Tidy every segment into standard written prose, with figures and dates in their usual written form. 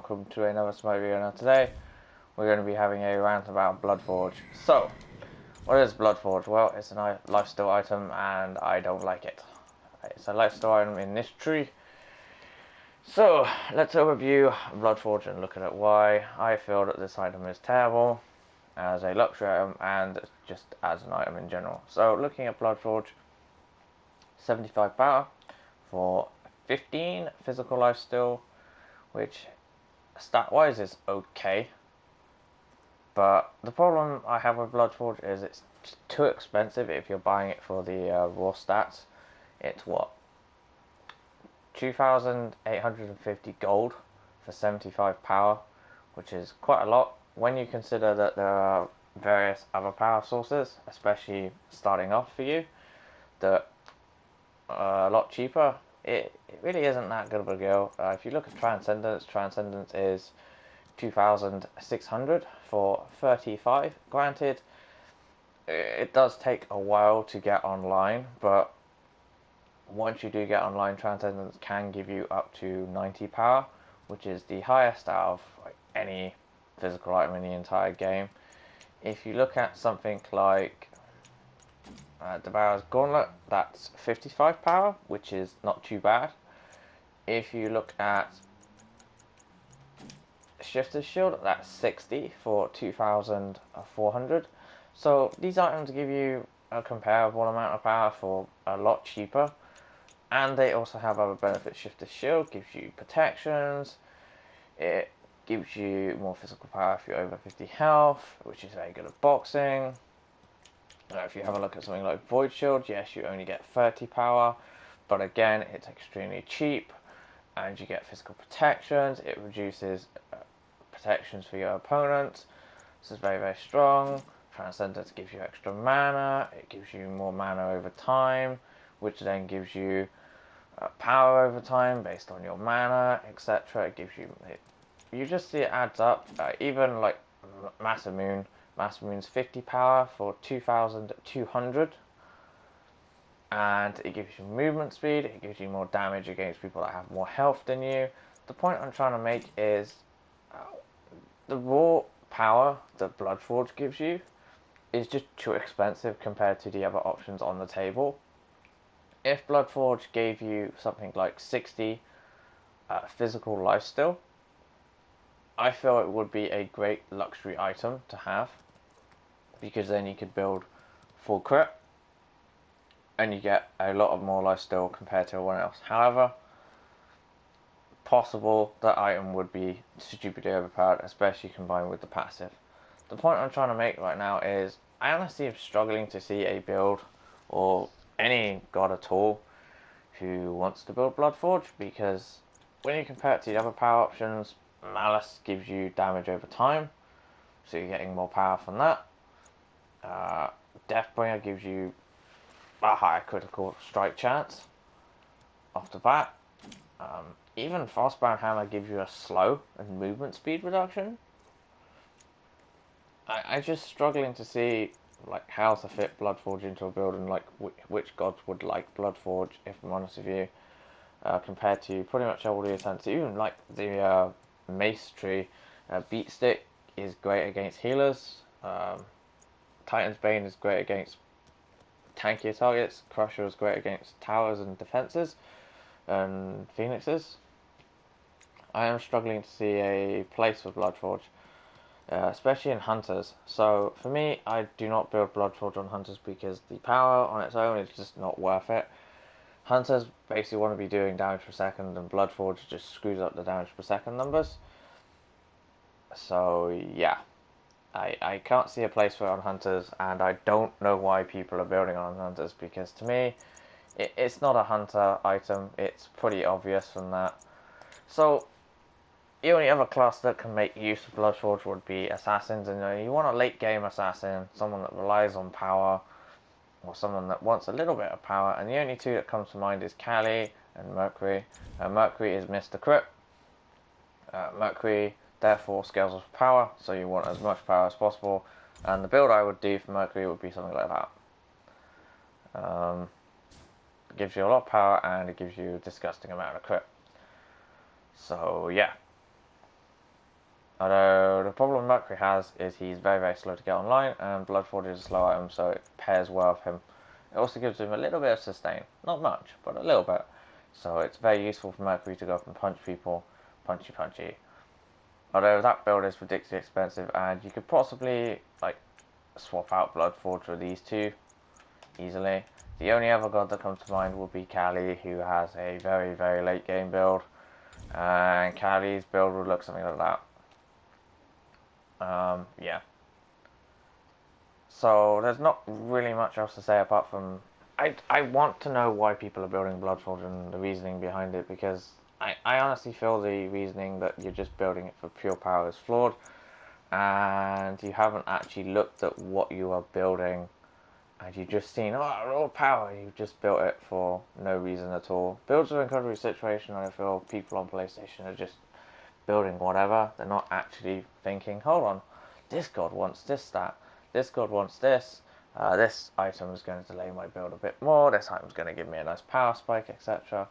welcome to another SMITE video. Now today we're going to be having a rant about Bloodforge. So, what is Bloodforge? Well, it's a lifesteal item and I don't like it. It's a lifesteal item in this tree. So, let's overview Bloodforge and look at why I feel that this item is terrible as a luxury item and just as an item in general. So, looking at Bloodforge, 75 power for 15 physical lifesteal, which stat-wise is okay. But the problem I have with Bloodforge is it's too expensive if you're buying it for the raw stats. It's what? 2,850 gold for 75 power, which is quite a lot when you consider that there are various other power sources, especially starting off for you, that are a lot cheaper. It really isn't that good of a deal. If you look at Transcendence is 2,600 for 35. Granted, it does take a while to get online, but once you do get online, Transcendence can give you up to 90 power, which is the highest out of any physical item in the entire game. If you look at something like Devourer's Gauntlet, that's 55 power, which is not too bad. If you look at Shifter's Shield, that's 60 for 2,400. So these items give you a comparable amount of power for a lot cheaper, and they also have other benefits. Shifter's Shield gives you protections, it gives you more physical power if you're over 50 health, which is very good at boxing. If you have a look at something like Void Shield, yes, you only get 30 power, but again, it's extremely cheap, and you get physical protections. It reduces protections for your opponents. This is very, very strong. Transcendence gives you extra mana. It gives you more mana over time, which then gives you power over time based on your mana, etc. It gives you, you just see it adds up. Even like Massive Moon's 50 power for 2,200, and it gives you movement speed. It gives you more damage against people that have more health than you. The point I'm trying to make is the raw power that Bloodforge gives you is just too expensive compared to the other options on the table. If Bloodforge gave you something like 60 physical lifesteal, I feel it would be a great luxury item to have, because then you could build full crit and you get a lot of more lifesteal compared to everyone else. However, possible that item would be stupidly overpowered, especially combined with the passive. The point I'm trying to make right now is I honestly am struggling to see a build or any god at all who wants to build Bloodforge, because when you compare it to the other power options, Malice gives you damage over time, so you're getting more power from that. Deathbringer gives you a higher critical strike chance off the bat. Even Frostbound Hammer gives you a slow and movement speed reduction. I'm just struggling to see like how to fit Bloodforge into a build, and like which gods would like Bloodforge, if I'm honest with you, compared to pretty much all the attempts. Even like the Mace tree, Beat Stick is great against healers. Titan's Bane is great against tankier targets. Crusher is great against towers and defenses, and Phoenixes. I am struggling to see a place for Bloodforge, especially in Hunters. So for me, I do not build Bloodforge on Hunters because the power on its own is just not worth it. Hunters basically want to be doing damage per second, and Bloodforge just screws up the damage per second numbers. So yeah, I can't see a place for it on Hunters, and I don't know why people are building on Hunters, because to me, it's not a Hunter item. It's pretty obvious from that. So the only other class that can make use of Bloodforge would be Assassins, and you want a late game assassin, someone that relies on power, or someone that wants a little bit of power, and the only two that comes to mind is Kali and Mercury. Mercury is Mr. Crit. Mercury therefore scales off power, so you want as much power as possible, and the build I would do for Mercury would be something like that. It gives you a lot of power, and it gives you a disgusting amount of crit. So yeah, Although the problem Mercury has is he's very, very slow to get online, and Bloodforge is a slow item, so it pairs well with him. It also gives him a little bit of sustain. Not much, but a little bit. So it's very useful for Mercury to go up and punch people, punchy punchy. Although that build is ridiculously expensive, and you could possibly like swap out Bloodforge for these two easily. The only other god that comes to mind would be Kali, who has a very, very late game build, and Kali's build would look something like that. Yeah. So there's not really much else to say apart from I want to know why people are building Bloodforge and the reasoning behind it, because I honestly feel the reasoning that you're just building it for pure power is flawed, and you haven't actually looked at what you are building, and you've just seen, oh, raw power, you've just built it for no reason at all. Builds are in every situation, I feel people on PlayStation are just building whatever. They're not actually thinking, hold on, this god wants this stat, this god wants this, this item is going to delay my build a bit more, this item is going to give me a nice power spike, etc.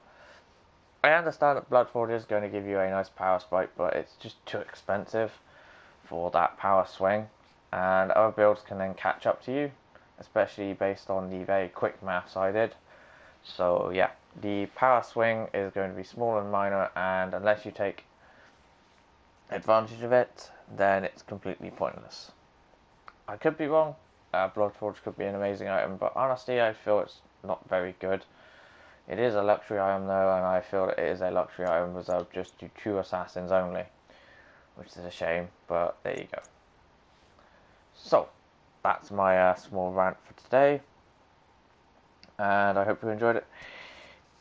I understand that Bloodforge is going to give you a nice power spike, but it's just too expensive for that power swing, and other builds can then catch up to you, especially based on the very quick maths I did. So yeah, the power swing is going to be small and minor, and unless you take advantage of it, then it's completely pointless. I could be wrong. Bloodforge could be an amazing item, but honestly, I feel it's not very good. It is a luxury item though, and I feel it is a luxury item reserved just to true assassins only, which is a shame, but there you go. So, that's my small rant for today, and I hope you enjoyed it.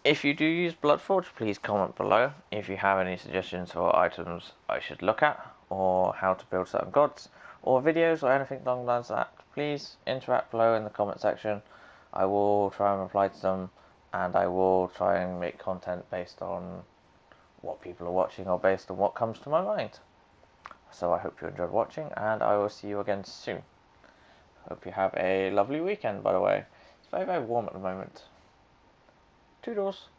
If you do use Bloodforge, please comment below if you have any suggestions for items I should look at, or how to build certain gods, or videos, or anything along the lines of that. Please interact below in the comment section. I will try and reply to them, and I will try and make content based on what people are watching or based on what comes to my mind. So I hope you enjoyed watching, and I will see you again soon. Hope you have a lovely weekend, by the way. It's very, very warm at the moment. Toodles!